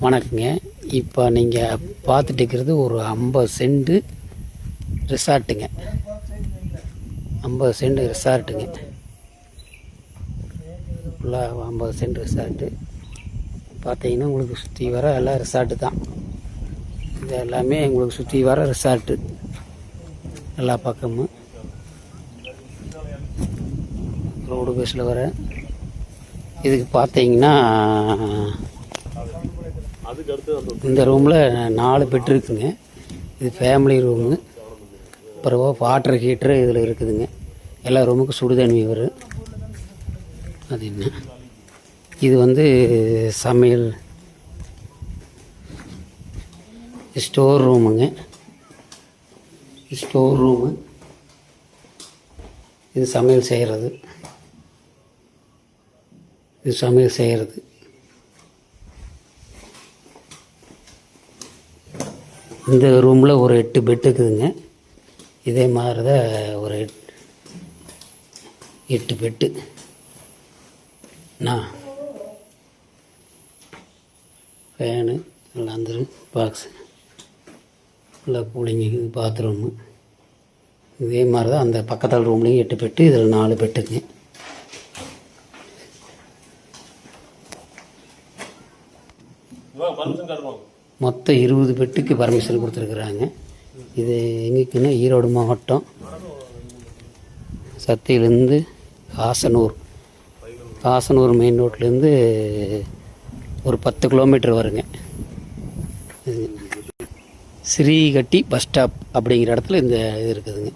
வணக்கங்க. இப்போ நீங்கள் பார்த்துட்டு இருக்கிறது ஒரு 50 சென்ட் ரிசார்ட்டுங்க. 50 சென்ட் ரிசார்ட்டுங்க. ஃபுல்லாக 50 சென்ட் ரிசார்ட்டு. பார்த்தீங்கன்னா உங்களுக்கு சுற்றி வர எல்லாம் ரிசார்ட்டு தான். இது எல்லாமே உங்களுக்கு சுற்றி வர ரிசார்ட்டு எல்லா பக்கமும். ரோடு பேஸில் வர இதுக்கு பார்த்தீங்கன்னா இந்த ரூமில் 4 பெட் இருக்குங்க. இது ஃபேமிலி ரூமு. அப்புறம் வாட்டர் ஹீட்ரு இதில் இருக்குதுங்க. எல்லா ரூமுக்கும் சுடுதண்ணி வரும். அது என்ன, இது வந்து சமையல் ஸ்டோர் ரூமுங்க. Store room. இது சமையல் செய்கிறது. இது சமையல் செய்கிறது. இந்த ரூமில் ஒரு 8 பெட் இருக்குதுங்க. இதே மாதிரி தான் ஒரு 8 பெட்டு. ஃபேனு எல்லாம் வந்துடும். பாக்ஸு நல்லா கூலிங்கு. பாத்ரூமு இதே மாதிரி தான். அந்த பக்கத்தில் ரூம்லேயும் 8 பெட்டு, இதில் 4 பெட்டுங்க. மொத்தம் 20 பெட்டுக்கு பர்மிஷன் கொடுத்துருக்குறாங்க. இது எங்கேக்குன்னா ஈரோடு மாவட்டம் சத்தியிலேருந்து காசனூர் மெயின் ரோட்லேருந்து ஒரு 10 கிலோமீட்டர் வருங்க. ஸ்ரீகட்டி பஸ் ஸ்டாப் அப்படிங்கிற இடத்துல இந்த இது இருக்குதுங்க.